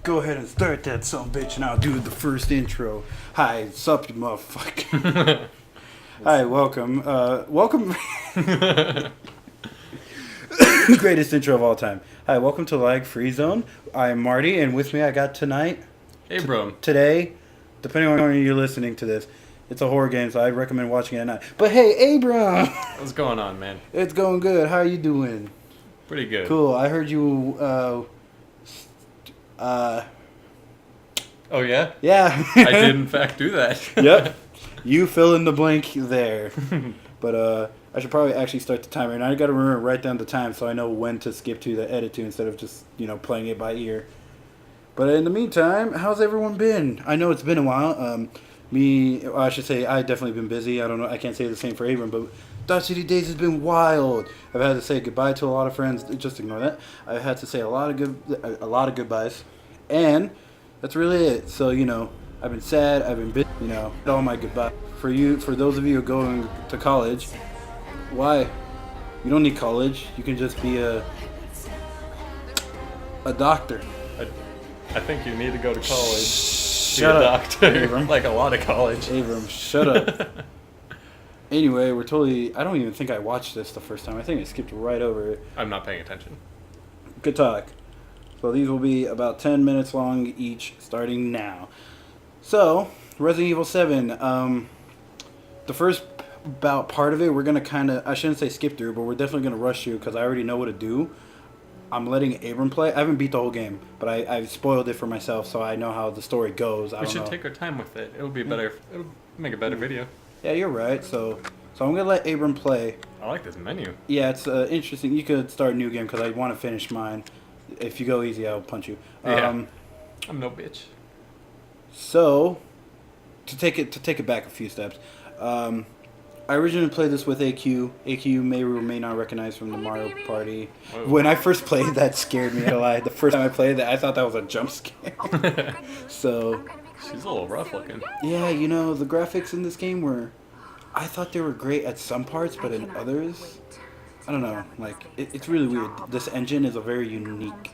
Go ahead and start that son bitch, and I'll do the first intro. Hi, sup, you motherfucker. Hi, welcome. Welcome. Greatest intro of all time. Hi, welcome to Lag Free Zone. I am Marty, and with me I got tonight. Abram. Today, depending on when you're listening to this, it's a horror game, so I recommend watching it at night. But hey, Abram! What's going on, man? It's going good. How are you doing? Pretty good. Cool. I heard you, Oh, yeah? yeah. I did, in fact, do that. Yep. You fill in the blank there. But, I should probably actually start the timer. And I got to remember to write down the time so I know when to skip to the edit to instead of just, playing it by ear. But in the meantime, how's everyone been? I know it's been a while. I should say I definitely been busy. I don't know. I can't say the same for Abram, but Dodge City Days has been wild. I've had to say goodbye to a lot of friends. Just ignore that. I've had to say a lot of goodbyes. And that's really it. So, I've been sad. I've been busy. All my goodbye. For those of you going to college, why? You don't need college. You can just be a doctor. I think you need to go to college. Shut be a up, doctor. Abram. Like a lot of college. Abram, shut up. Anyway, I don't even think I watched this the first time. I think I skipped right over it. I'm not paying attention. Good talk. So these will be about 10 minutes long each, starting now. So, Resident Evil 7. The first about part of it, we're going to I shouldn't say skip through, but we're definitely going to rush through because I already know what to do. I'm letting Abram play. I haven't beat the whole game, but I've spoiled it for myself, so I know how the story goes. We should take our time with it. It'll be better. It'll make a better video. Yeah, you're right. So I'm going to let Abram play. I like this menu. Yeah, it's interesting. You could start a new game because I want to finish mine. If you go easy, I'll punch you. Yeah. I'm no bitch. So, to take it back a few steps, I originally played this with AQ. AQ may or may not recognize from the Mario Party. Whoa. When I first played, that scared me. The first time I played that, I thought that was a jump scare. So, she's a little rough looking. yeah, the graphics in this game I thought they were great at some parts, but in others, I don't know. Like, it's really weird. This engine is a very unique.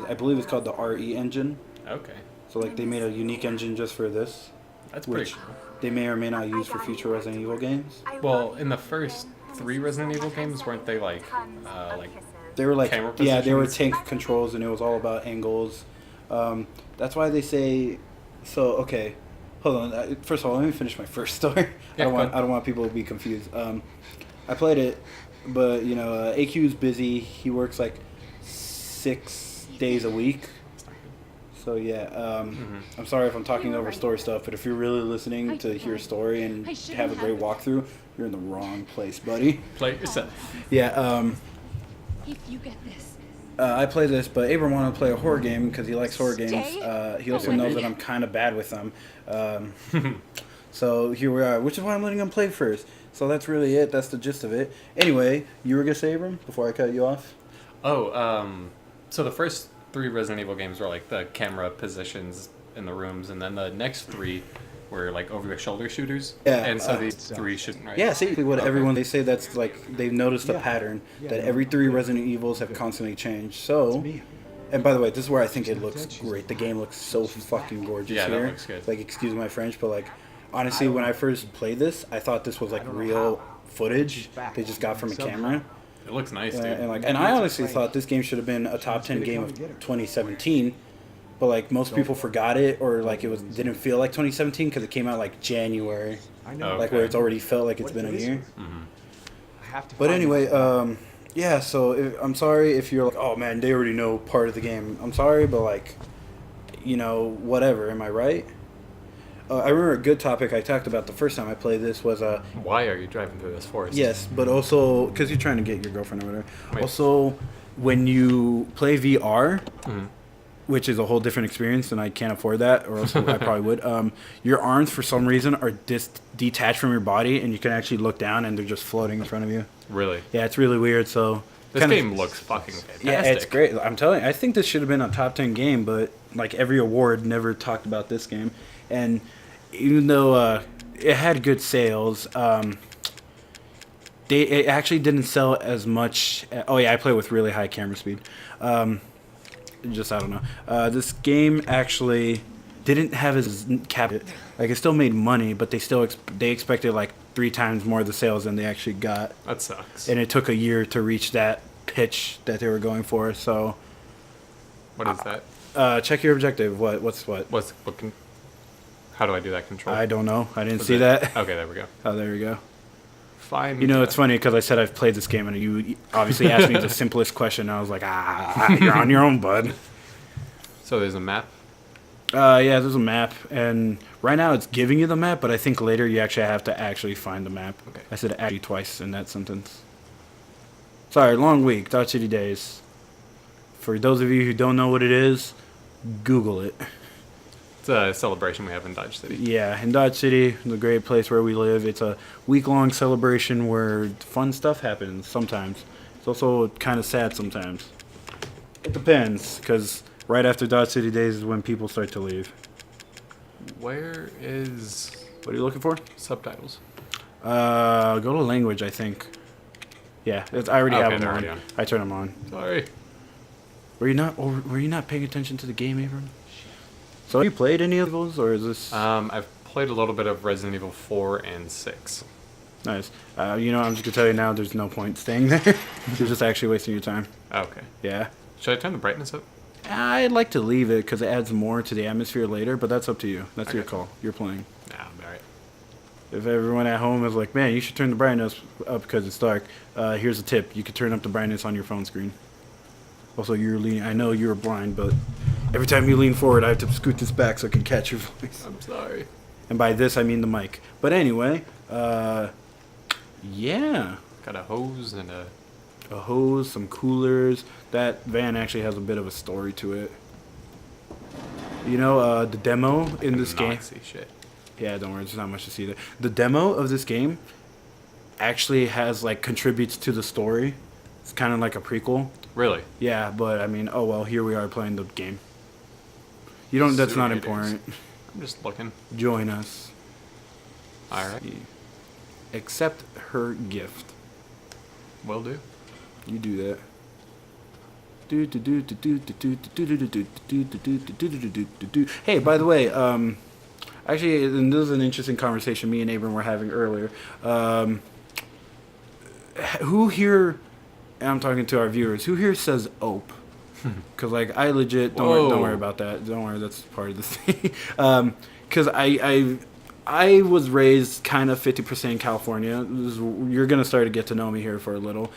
I believe it's called the RE engine. Okay. So, like, they made a unique engine just for this. That's pretty cool. They may or may not use for future Resident Evil games. Well, in the first 3 Resident Evil games, weren't they like they were like, camera yeah, they were positions? tank controls, and it was all about angles. That's why they say. So okay, hold on. First of all, let me finish my first story. Yeah, I don't want people to be confused. I played it, but AQ's busy. He works like 6 days a week. So yeah, I'm sorry if I'm talking over story stuff, but if you're really listening to hear a story and have a great walkthrough, you're in the wrong place, buddy. Play it yourself. Yeah. If you get this. I play this, but Abram wanted to play a horror game because he likes horror games. He also knows that I'm kind of bad with them. So here we are, which is why I'm letting him play first. So that's really it. That's the gist of it. Anyway, you were gonna say, Abram, before I cut you off? So the first 3 Resident Evil games were like the camera positions in the rooms, and then the next 3 were like over the shoulder shooters. Yeah. And so these 3 shouldn't, right? Yeah, see what everyone, they say that's like, they've noticed a pattern that every 3 Resident Evils have constantly changed. So, and by the way, this is where I think it looks great. The game looks so fucking gorgeous Yeah, here. that looks good. Like, excuse my French, but like, honestly, when I first played this, I thought this was like real footage they just got from a camera. It looks nice, dude. And I honestly thought this game should have been a top 10 game of 2017, but like most people forgot it, or like it didn't feel like 2017 because it came out like January, like where it's already felt like it's been a year. But anyway, yeah. So I'm sorry if you're like, oh man, they already know part of the game. I'm sorry, but like, whatever. Am I right? I remember a good topic I talked about the first time I played this was why are you driving through this forest? yes, but also because you're trying to get your girlfriend or whatever. Wait. Also, when you play VR, which is a whole different experience, and I can't afford that, or else I probably would. Your arms, for some reason, are detached from your body, and you can actually look down, and they're just floating in front of you. Really? Yeah, it's really weird. So This game looks fucking fantastic. yeah, it's great. I'm telling you, I think this should have been a top 10 game, but like every award never talked about this game. And even though it had good sales, it actually didn't sell as much. Oh yeah, I play with really high camera speed. just I don't know. This game actually didn't have as cap. Like it still made money, but they expected like 3 times more of the sales than they actually got. That sucks. And it took a year to reach that pitch that they were going for. So What is that? check your objective. What's what? How do I do that control? I don't know. I didn't Was see it- that. Okay, there we go. Oh, there we go. Fine. You know, it's funny because I said I've played this game, and you obviously asked me the simplest question. And I was like, you're on your own, bud. So there's a map. Yeah, there's a map, and right now it's giving you the map, but I think later you actually have to actually find the map. Okay. I said actually twice in that sentence. Sorry, long week, Dodge City Days. For those of you who don't know what it is, Google it. It's a celebration we have in Dodge City. Yeah, in Dodge City, the great place where we live, it's a week-long celebration where fun stuff happens sometimes. It's also kind of sad sometimes. It depends, because right after Dodge City Days is when people start to leave. Where is What are you looking for? subtitles? Go to language, I think. Yeah, I already Okay, have them they're on. already on. I turn them on. Sorry. Were you not paying attention to the game, Abram? So have you played any of those, or is this I've played a little bit of Resident Evil 4 and 6. nice? You know, I'm just gonna tell you now. There's no point staying there. You're just actually wasting your time. Okay. Yeah. Should I turn the brightness up? I'd like to leave it because it adds more to the atmosphere later, but that's up to you. That's your Okay. call. You're playing. Nah, I'm alright. If everyone at home is like, man, you should turn the brightness up because it's dark, here's a tip. You could turn up the brightness on your phone screen. Also, you're leaning. I know you're blind, but every time you lean forward, I have to scoot this back so I can catch your voice. I'm sorry. And by this, I mean the mic. But anyway, yeah. Got a hose and a... A hose, some coolers. That van actually has a bit of a story to it. You know, the demo in this game. Not see shit. Yeah, don't worry, there's not much to see there. The demo of this game actually has, like, contributes to the story. It's kind of like a prequel. Really? Yeah, but, I mean, oh well, here we are playing the game. You don't, that's not Sweet. important. I'm just looking. Join us. Alright. See. Accept her gift. Will do. You do that. Hey, by the way, actually, and this is an interesting conversation me and Abram were having earlier. Who here, and I'm talking to our viewers, who here says "ope"? Because like I legit don't worry about that. Don't worry, that's part of the thing. Because I was raised kind of 50% in California. You're gonna start to get to know me here for a little.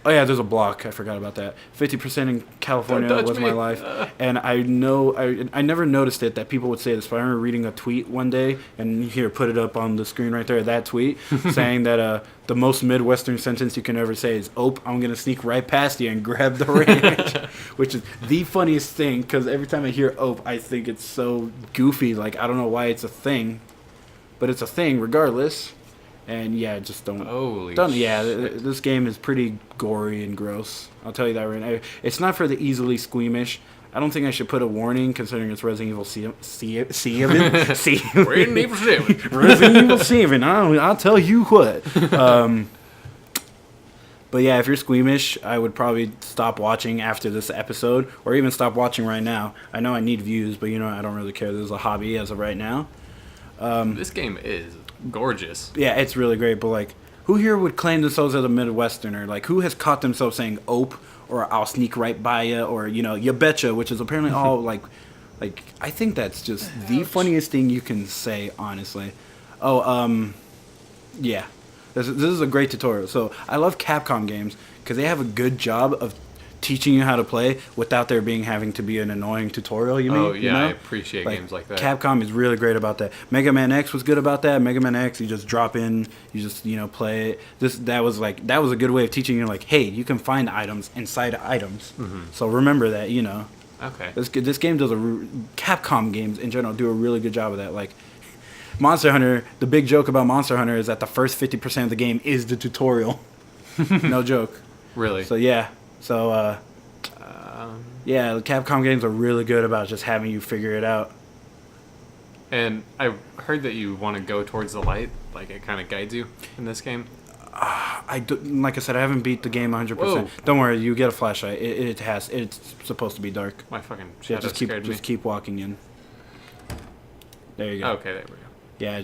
Oh yeah, there's a block. I forgot about that. 50% in California was my life, and I know I never noticed it that people would say this. But I remember reading a tweet one day, and here, put it up on the screen right there. That tweet saying that the most Midwestern sentence you can ever say is "Ope, I'm gonna sneak right past you and grab the ranch," which is the funniest thing because every time I hear "Ope," I think it's so goofy. Like I don't know why it's a thing, but it's a thing regardless. And yeah, just don't. Holy Yeah, shit. this game is pretty gory and gross. I'll tell you that right now. It's not for the easily squeamish. I don't think I should put a warning considering it's Resident Evil 7. Resident Evil 7. Resident Evil 7. I'll tell you what. But yeah, if you're squeamish, I would probably stop watching after this episode, or even stop watching right now. I know I need views, but you know I don't really care. This is a hobby as of right now. This game is gorgeous. Yeah, it's really great, but like, who here would claim themselves as a Midwesterner? Like, who has caught themselves saying "ope" or "I'll sneak right by you" or "you betcha," which is apparently all like, I think that's just the funniest thing you can say, honestly. Oh, yeah, this is a great tutorial. So I love Capcom games because they have a good job of teaching you how to play without there having to be an annoying tutorial. Oh yeah, you know? I appreciate games like that. Capcom is really great about that. Mega Man X was good about that. Mega Man X, you just drop in, you just play it. That was a good way of teaching you like, hey, you can find items inside items. Mm-hmm. So remember that, Okay. This game does Capcom games in general do a really good job of that. Like Monster Hunter, the big joke about Monster Hunter is that the first 50% of the game is the tutorial. No joke. Really? So yeah. So, yeah, the Capcom games are really good about just having you figure it out. And I heard that you want to go towards the light, like it kind of guides you in this game. Like I said, I haven't beat the game 100%. Whoa. Don't worry, you get a flashlight. It's supposed to be dark. My fucking Yeah, shadow scared me. just keep walking in. There you go. Okay, there we go. Yeah,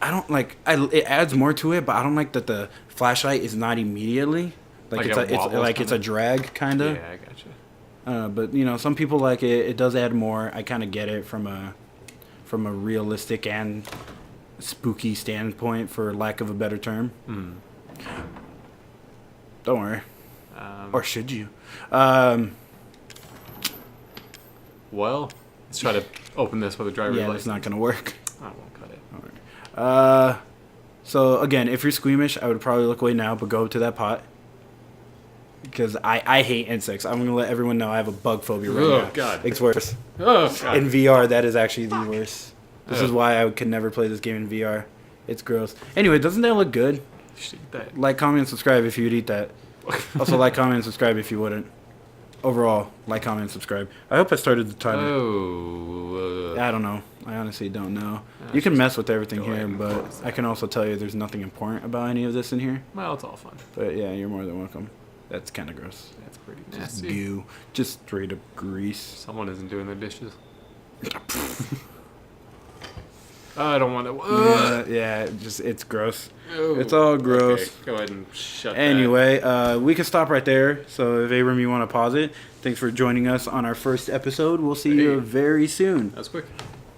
I don't like. It adds more to it, but I don't like that the flashlight is not immediately. Like Like it wobbles it's a kinda? drag kind of. Yeah, I gotcha. But you know, some people like it. It does add more. I kind of get it from a realistic and spooky standpoint, for lack of a better term. Don't worry. Or should you? Well, let's try to open this with a driver's Yeah, license. that's not gonna work. I won't cut it. So again, if you're squeamish, I would probably look away now, but go up to that pot. Because I hate insects. I'm gonna let everyone know I have a bug phobia right now. Oh, God. It's worse. Oh, God. In VR, that is actually the worst. This is why I could never play this game in VR. It's gross. Anyway, doesn't that look good? You should eat that. Like, comment, and subscribe if you'd eat that. Also, like, comment, and subscribe if you wouldn't. Overall, like, comment, and subscribe. I hope I started the timer. Oh. I don't know. I honestly don't know. Nah, You can just mess with everything go ahead here, and but close I can also tell you there's nothing important about any of this in here. Well, it's all fun. But yeah, you're more than welcome. That's kind of gross. That's pretty Just nasty. goo. Just straight up grease. Someone isn't doing their dishes. I don't want to. It's gross. Ew. It's all gross. Okay, go ahead and shut that. Anyway, we can stop right there. So if Abram, you want to pause it, thanks for joining us on our first episode. We'll see you Hey. very soon. That was quick.